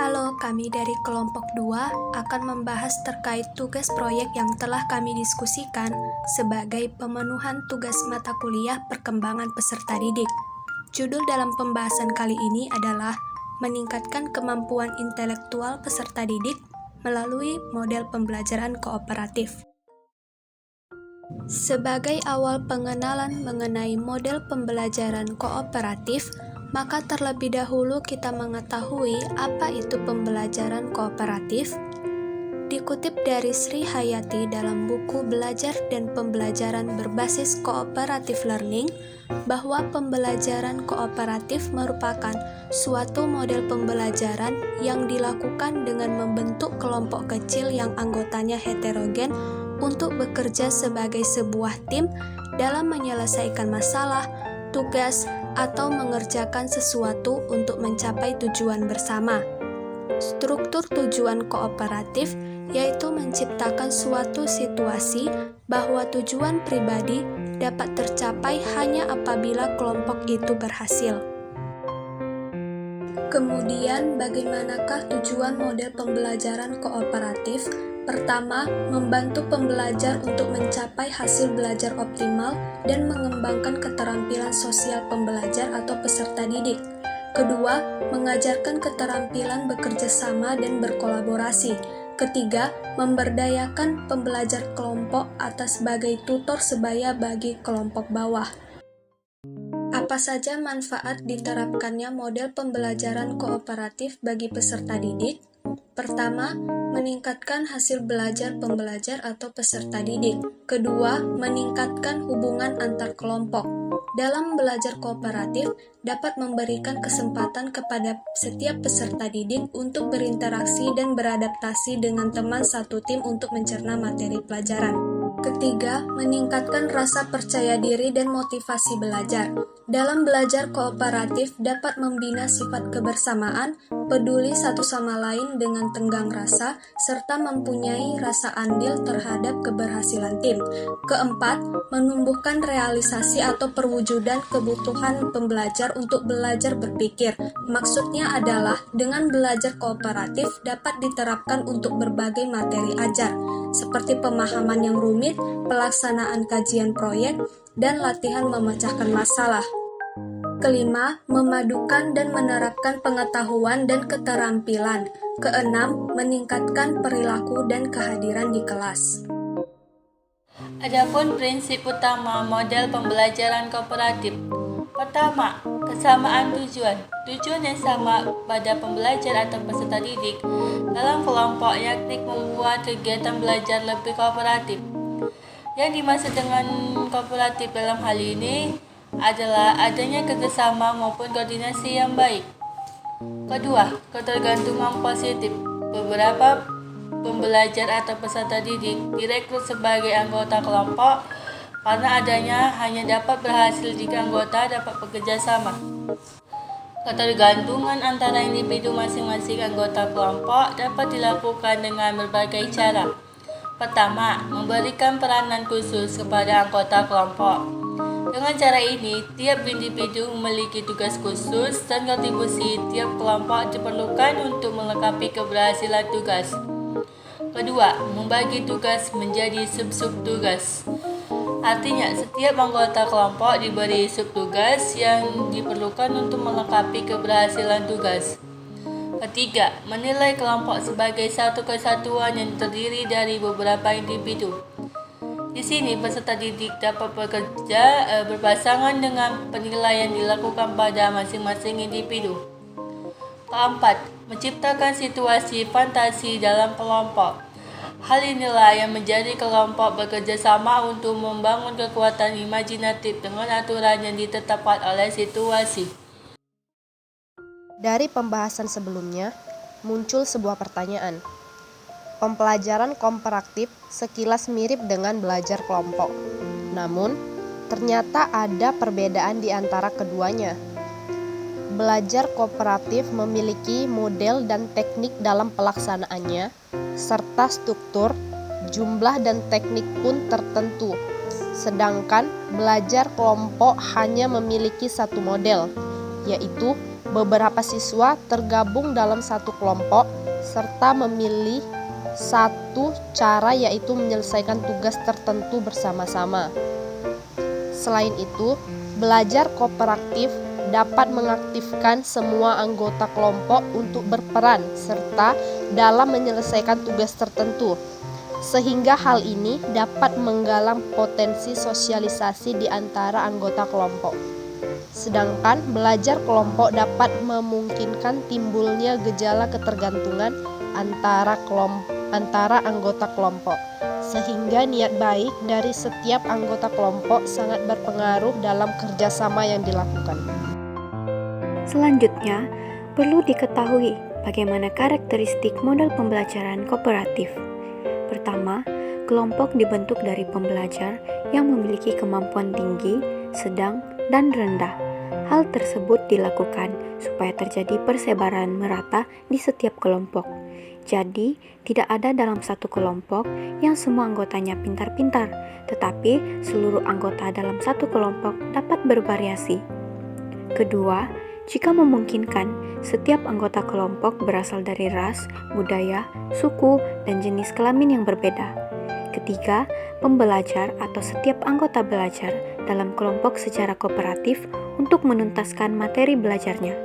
Halo, kami dari kelompok 2 akan membahas terkait tugas proyek yang telah kami diskusikan sebagai pemenuhan tugas mata kuliah perkembangan peserta didik. Judul dalam pembahasan kali ini adalah meningkatkan kemampuan intelektual peserta didik melalui model pembelajaran kooperatif. Sebagai awal pengenalan mengenai model pembelajaran kooperatif, maka terlebih dahulu kita mengetahui apa itu pembelajaran kooperatif. Dikutip dari Sri Hayati dalam buku Belajar dan Pembelajaran Berbasis Cooperative Learning, bahwa pembelajaran kooperatif merupakan suatu model pembelajaran yang dilakukan dengan membentuk kelompok kecil yang anggotanya heterogen untuk bekerja sebagai sebuah tim dalam menyelesaikan masalah, tugas, atau mengerjakan sesuatu untuk mencapai tujuan bersama. Struktur tujuan kooperatif yaitu menciptakan suatu situasi bahwa tujuan pribadi dapat tercapai hanya apabila kelompok itu berhasil. Kemudian, bagaimanakah tujuan model pembelajaran kooperatif? Pertama, membantu pembelajar untuk mencapai hasil belajar optimal dan mengembangkan keterampilan sosial pembelajar atau peserta didik. Kedua, mengajarkan keterampilan bekerja sama dan berkolaborasi. Ketiga, memberdayakan pembelajar kelompok atas sebagai tutor sebaya bagi kelompok bawah. Apa saja manfaat diterapkannya model pembelajaran kooperatif bagi peserta didik? Pertama, meningkatkan hasil belajar pembelajar atau peserta didik. Kedua, meningkatkan hubungan antar kelompok. Dalam belajar kooperatif, dapat memberikan kesempatan kepada setiap peserta didik untuk berinteraksi dan beradaptasi dengan teman satu tim untuk mencerna materi pelajaran. Ketiga, meningkatkan rasa percaya diri dan motivasi belajar. Dalam belajar kooperatif dapat membina sifat kebersamaan, peduli satu sama lain dengan tenggang rasa, serta mempunyai rasa andil terhadap keberhasilan tim. Keempat, menumbuhkan realisasi atau perwujudan kebutuhan pembelajar untuk belajar berpikir. Maksudnya adalah dengan belajar kooperatif dapat diterapkan untuk berbagai materi ajar, seperti pemahaman yang rumit, pelaksanaan kajian proyek, dan latihan memecahkan masalah. Kelima, memadukan dan menerapkan pengetahuan dan keterampilan. Keenam, meningkatkan perilaku dan kehadiran di kelas. Adapun prinsip utama model pembelajaran kooperatif. Pertama, kesamaan tujuan. Tujuan yang sama pada pembelajar atau peserta didik dalam kelompok yakni membuat kegiatan belajar lebih kooperatif. Yang dimaksud dengan kooperatif dalam hal ini adalah adanya kerjasama maupun koordinasi yang baik. Kedua, ketergantungan positif. Beberapa pembelajar atau peserta didik direkrut sebagai anggota kelompok karena adanya hanya dapat berhasil jika anggota dapat bekerja sama. Ketergantungan antara individu masing-masing anggota kelompok dapat dilakukan dengan berbagai cara. Pertama, memberikan peranan khusus kepada anggota kelompok. Dengan cara ini, tiap individu memiliki tugas khusus dan kontribusi tiap kelompok diperlukan untuk melengkapi keberhasilan tugas. Kedua, membagi tugas menjadi sub-sub tugas. Artinya, setiap anggota kelompok diberi subtugas yang diperlukan untuk melengkapi keberhasilan tugas. Ketiga, menilai kelompok sebagai satu kesatuan yang terdiri dari beberapa individu. Di sini, peserta didik dapat bekerja berpasangan dengan penilaian dilakukan pada masing-masing individu. Keempat, menciptakan situasi fantasi dalam kelompok. Hal inilah yang menjadi kelompok bekerja sama untuk membangun kekuatan imajinatif dengan aturan yang ditetapkan oleh situasi. Dari pembahasan sebelumnya, muncul sebuah pertanyaan. Pembelajaran kooperatif sekilas mirip dengan belajar kelompok. Namun, ternyata ada perbedaan di antara keduanya. Belajar kooperatif memiliki model dan teknik dalam pelaksanaannya, serta struktur, jumlah dan teknik pun tertentu. Sedangkan belajar kelompok hanya memiliki satu model, yaitu Beberapa siswa tergabung dalam satu kelompok serta memilih satu cara, yaitu menyelesaikan tugas tertentu bersama-sama. Selain itu, belajar kooperatif dapat mengaktifkan semua anggota kelompok untuk berperan serta dalam menyelesaikan tugas tertentu, sehingga hal ini dapat menggalang potensi sosialisasi di antara anggota kelompok. Sedangkan belajar kelompok dapat memungkinkan timbulnya gejala ketergantungan antara anggota kelompok, sehingga niat baik dari setiap anggota kelompok sangat berpengaruh dalam kerjasama yang dilakukan. Selanjutnya, perlu diketahui bagaimana karakteristik model pembelajaran kooperatif. Pertama, kelompok dibentuk dari pembelajar yang memiliki kemampuan tinggi, sedang, dan rendah. Hal tersebut dilakukan supaya terjadi persebaran merata di setiap kelompok. Jadi, tidak ada dalam satu kelompok yang semua anggotanya pintar-pintar, tetapi seluruh anggota dalam satu kelompok dapat bervariasi. Kedua, jika memungkinkan, setiap anggota kelompok berasal dari ras, budaya, suku, dan jenis kelamin yang berbeda. Ketiga, pembelajar atau setiap anggota belajar dalam kelompok secara kooperatif untuk menuntaskan materi belajarnya.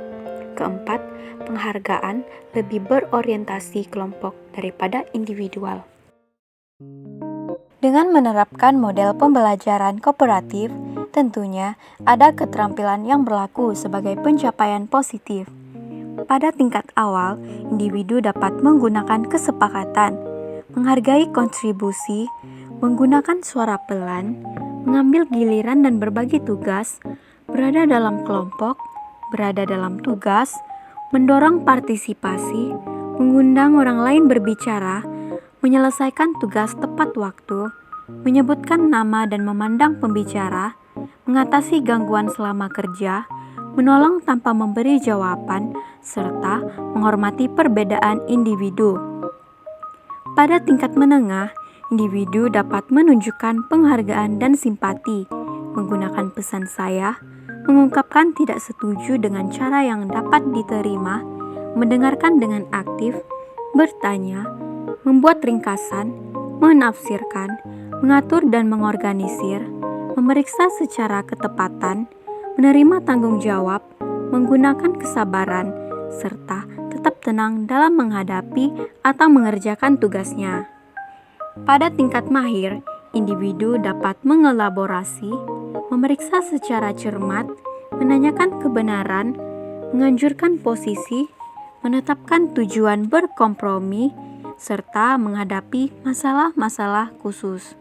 Keempat, penghargaan lebih berorientasi kelompok daripada individual. Dengan menerapkan model pembelajaran kooperatif, tentunya ada keterampilan yang berlaku sebagai pencapaian positif. Pada tingkat awal, individu dapat menggunakan kesepakatan, menghargai kontribusi, menggunakan suara pelan, mengambil giliran dan berbagi tugas, berada dalam kelompok, berada dalam tugas, mendorong partisipasi, mengundang orang lain berbicara, menyelesaikan tugas tepat waktu, menyebutkan nama dan memandang pembicara, mengatasi gangguan selama kerja, menolong tanpa memberi jawaban, serta menghormati perbedaan individu. Pada tingkat menengah, individu dapat menunjukkan penghargaan dan simpati, menggunakan pesan saya, mengungkapkan tidak setuju dengan cara yang dapat diterima, mendengarkan dengan aktif, bertanya, membuat ringkasan, menafsirkan, mengatur dan mengorganisir, memeriksa secara ketepatan, menerima tanggung jawab, menggunakan kesabaran, serta tetap tenang dalam menghadapi atau mengerjakan tugasnya. Pada tingkat mahir, individu dapat mengelaborasi, memeriksa secara cermat, menanyakan kebenaran, menganjurkan posisi, menetapkan tujuan berkompromi, serta menghadapi masalah-masalah khusus.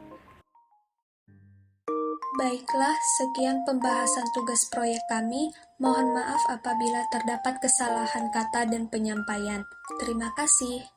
Baiklah, sekian pembahasan tugas proyek kami. Mohon maaf apabila terdapat kesalahan kata dan penyampaian. Terima kasih.